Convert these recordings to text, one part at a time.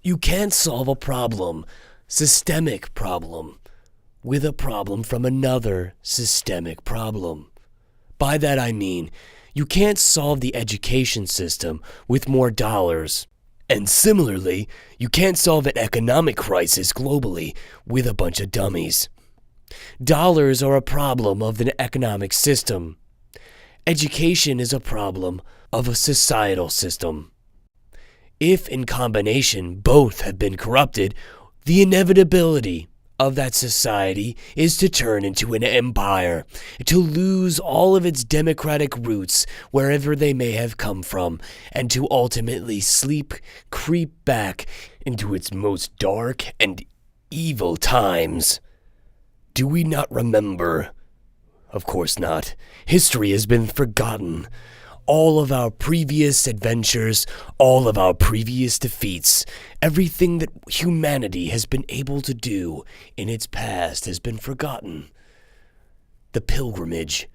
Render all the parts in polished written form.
You can't solve a problem, systemic problem, with a problem from another systemic problem. By that I mean, you can't solve the education system with more dollars. And similarly, you can't solve an economic crisis globally with a bunch of dummies. Dollars are a problem of the economic system. Education is a problem of a societal system. If in combination both have been corrupted, the inevitability of that society is to turn into an empire, to lose all of its democratic roots wherever they may have come from, and to ultimately creep back into its most dark and evil times. Do we not remember? Of course not. History has been forgotten. All of our previous adventures, all of our previous defeats, everything that humanity has been able to do in its past has been forgotten. The pilgrimage,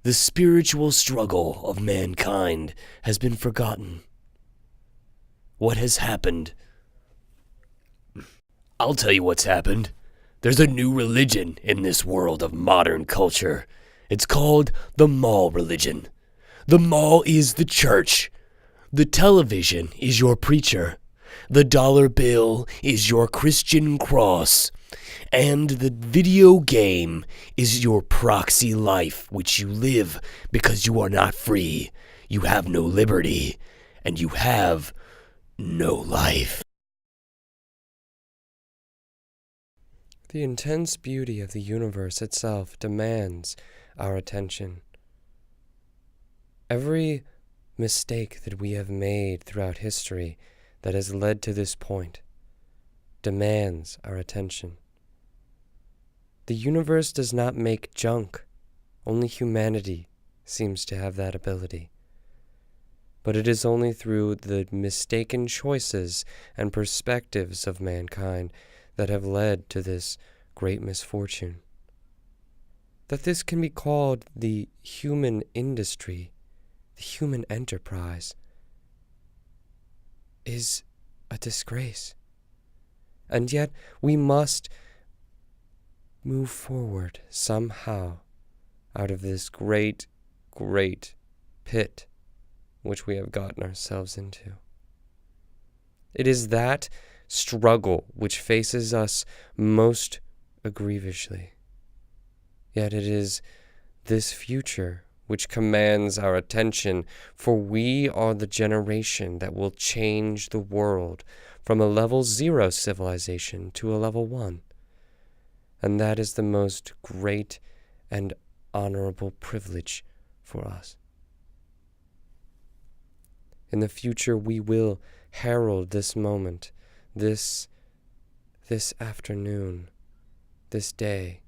the spiritual struggle of mankind has been forgotten. What has happened? I'll tell you what's happened. There's a new religion in this world of modern culture. It's called the mall religion. The mall is the church. The television is your preacher. The dollar bill is your Christian cross. And the video game is your proxy life, which you live because you are not free. You have no liberty. And you have no life. The intense beauty of the universe itself demands our attention. Every mistake that we have made throughout history that has led to this point demands our attention. The universe does not make junk. Only humanity seems to have that ability. But it is only through the mistaken choices and perspectives of mankind that have led to this great misfortune. That this can be called the human industry, the human enterprise, is a disgrace. And yet we must move forward somehow out of this great, great pit which we have gotten ourselves into. It is that struggle which faces us most grievously. Yet it is this future which commands our attention, for we are the generation that will change the world from a level 0 civilization to a level 1. And that is the most great and honorable privilege for us. In the future, we will herald this moment, this afternoon, this day,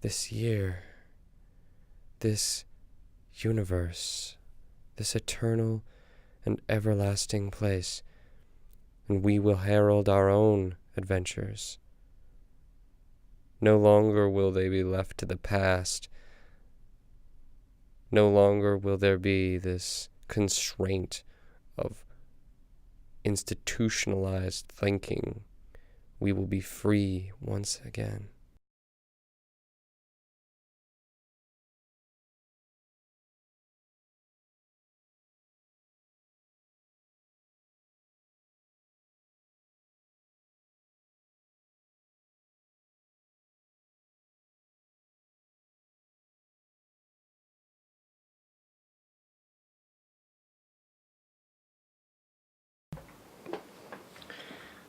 this year, this universe, this eternal and everlasting place, and we will herald our own adventures. No longer will they be left to the past. No longer will there be this constraint of institutionalized thinking. We will be free once again.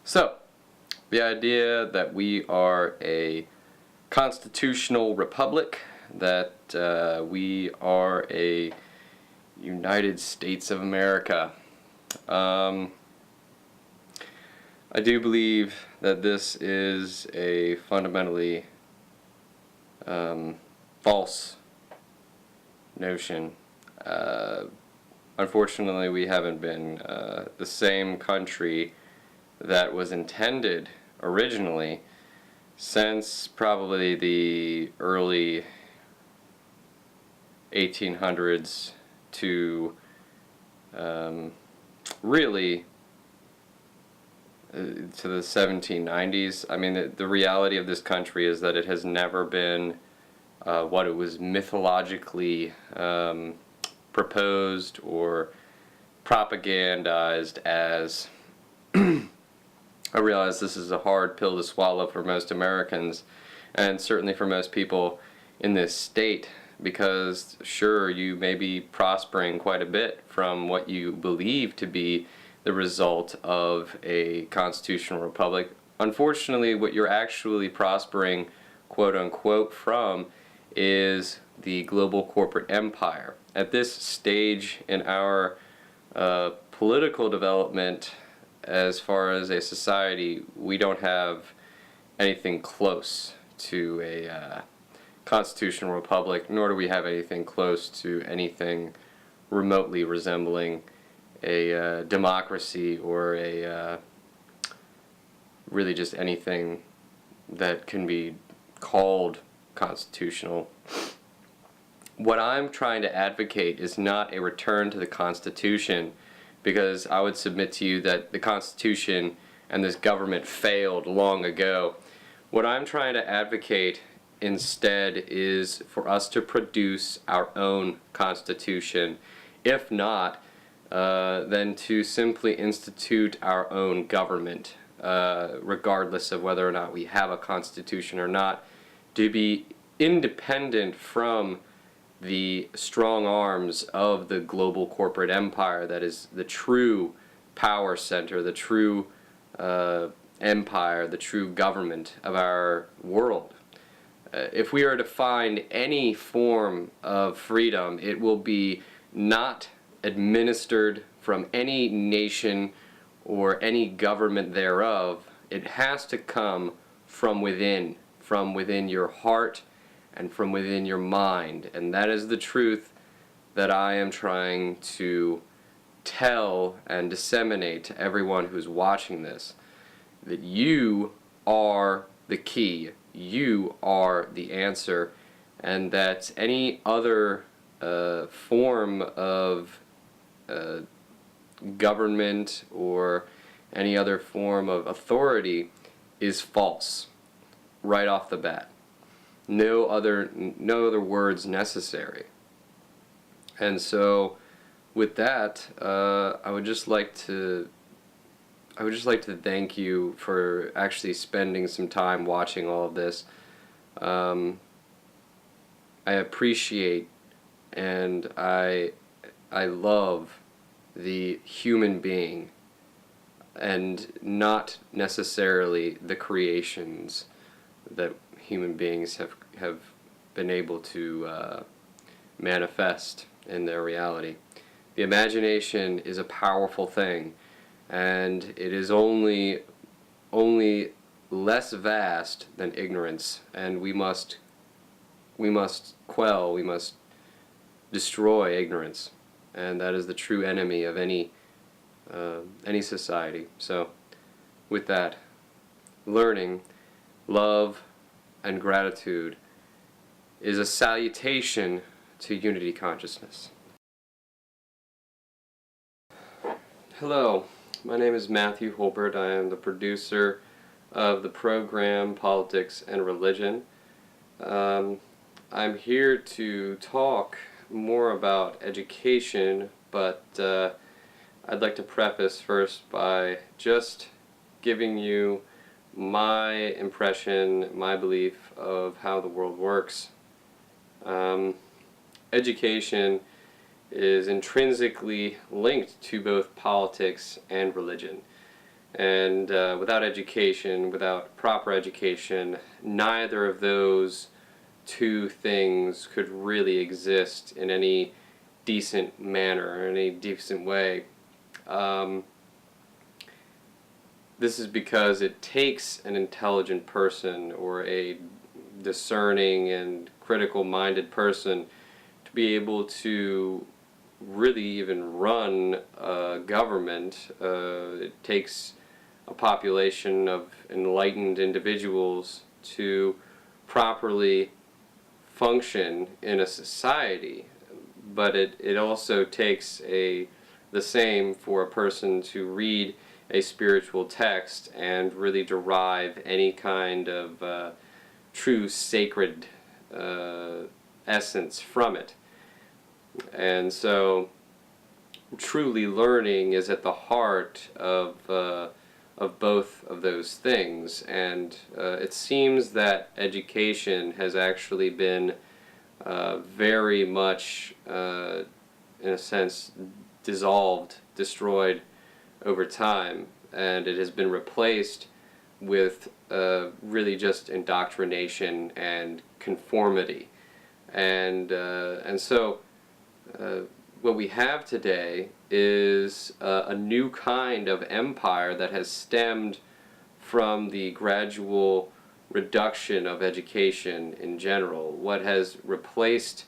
So, the idea that we are a constitutional republic, that we are a United States of America. I do believe that this is a fundamentally false notion. Unfortunately, we haven't been the same country that was intended originally since probably the early 1800s to really to the 1790s. I mean, the reality of this country is that it has never been what it was mythologically proposed or propagandized as. I realize this is a hard pill to swallow for most Americans, and certainly for most people in this state, because sure, you may be prospering quite a bit from what you believe to be the result of a constitutional republic. Unfortunately, what you're actually prospering, quote unquote, from is the global corporate empire. At this stage in our political development, as far as a society, we don't have anything close to a constitutional republic, nor do we have anything close to anything remotely resembling a democracy, or a really just anything that can be called constitutional. What I'm trying to advocate is not a return to the Constitution, because I would submit to you that the Constitution and this government failed long ago. What I'm trying to advocate instead is for us to produce our own Constitution. If not, then to simply institute our own government, regardless of whether or not we have a Constitution or not, to be independent from the strong arms of the global corporate empire that is the true power center, the true empire, the true government of our world. If we are to find any form of freedom, it will be not administered from any nation or any government thereof. It has to come from within your heart and from within your mind. And that is the truth that I am trying to tell and disseminate to everyone who's watching this. That you are the key, you are the answer, and that any other form of government or any other form of authority is false right off the bat. No other words necessary. And so with that, I would just like to thank you for actually spending some time watching all of this. I appreciate and I love the human being, and not necessarily the creations that human beings have been able to manifest in their reality. The imagination is a powerful thing, and it is only less vast than ignorance, and we must destroy ignorance, and that is the true enemy of any society. So with that, learning, love, and gratitude is a salutation to unity consciousness. Hello, my name is Matthew Holbert. I am the producer of the program Politics and Religion. I'm here to talk more about education, but I'd like to preface first by just giving you my impression, my belief of how the world works. Education is intrinsically linked to both politics and religion. And without education, without proper education, neither of those two things could really exist in any decent manner, in any decent way. This is because it takes an intelligent person or a discerning and critical-minded person to be able to really even run a government. It takes a population of enlightened individuals to properly function in a society, but it also takes the same for a person to read a spiritual text and really derive any kind of true sacred essence from it. And so truly learning is at the heart of both of those things, and it seems that education has actually been very much, in a sense, dissolved, destroyed over time, and it has been replaced with really just indoctrination and conformity, and so what we have today is a new kind of empire that has stemmed from the gradual reduction of education in general. What has replaced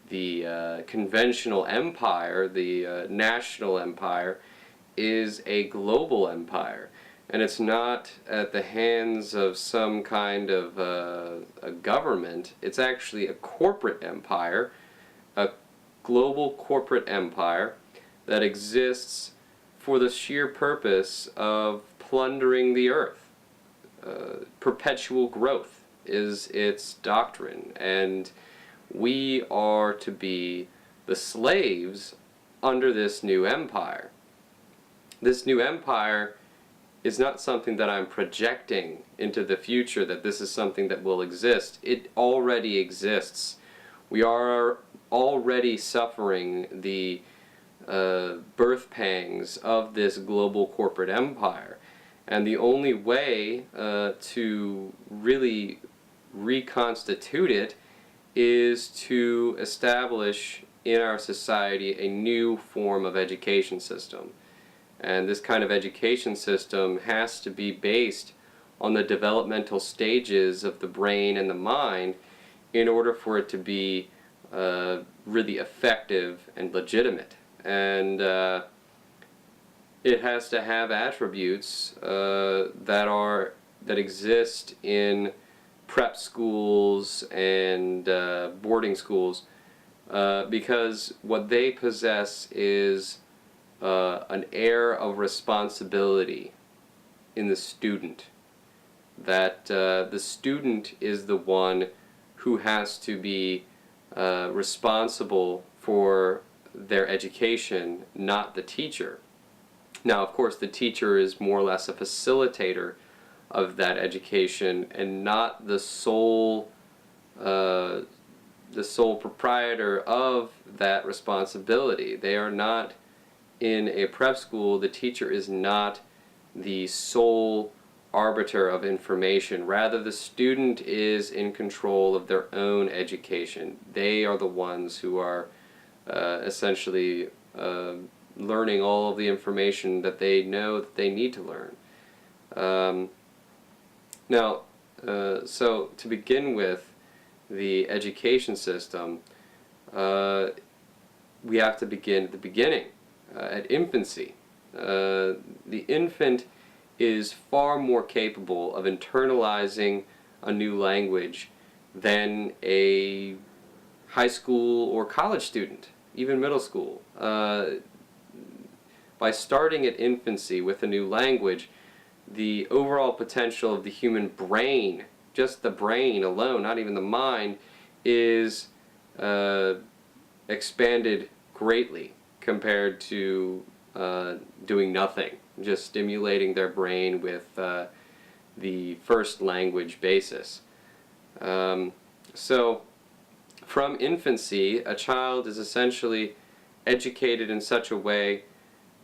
the conventional empire, the national empire, is a global empire. And it's not at the hands of some kind of a government. It's actually a corporate empire, a global corporate empire that exists for the sheer purpose of plundering the earth. Perpetual growth is its doctrine, and we are to be the slaves under this new empire. This new empire is not something that I'm projecting into the future, that this is something that will exist. It already exists. We are already suffering the birth pangs of this global corporate empire. And the only way to really reconstitute it is to establish in our society a new form of education system. And this kind of education system has to be based on the developmental stages of the brain and the mind in order for it to be really effective and legitimate. And it has to have attributes that exist in prep schools and boarding schools, because what they possess is an air of responsibility in the student, that the student is the one who has to be responsible for their education, not the teacher. Now, of course, the teacher is more or less a facilitator of that education and not the sole proprietor of that responsibility. They are not in a prep school. The teacher is not the sole arbiter of information. Rather, the student is in control of their own education. They are the ones who are essentially learning all of the information that they know that they need to learn. So to begin with, the education system, we have to begin at the beginning, at infancy. The infant is far more capable of internalizing a new language than a high school or college student, even middle school. By starting at infancy with a new language, the overall potential of the human brain, just the brain alone, not even the mind, is expanded greatly compared to doing nothing, just stimulating their brain with the first language basis. So from infancy, a child is essentially educated in such a way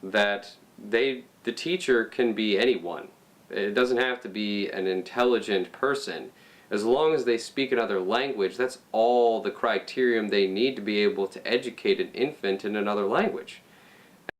that the teacher can be anyone. It doesn't have to be an intelligent person. As long as they speak another language, that's all the criterion they need to be able to educate an infant in another language.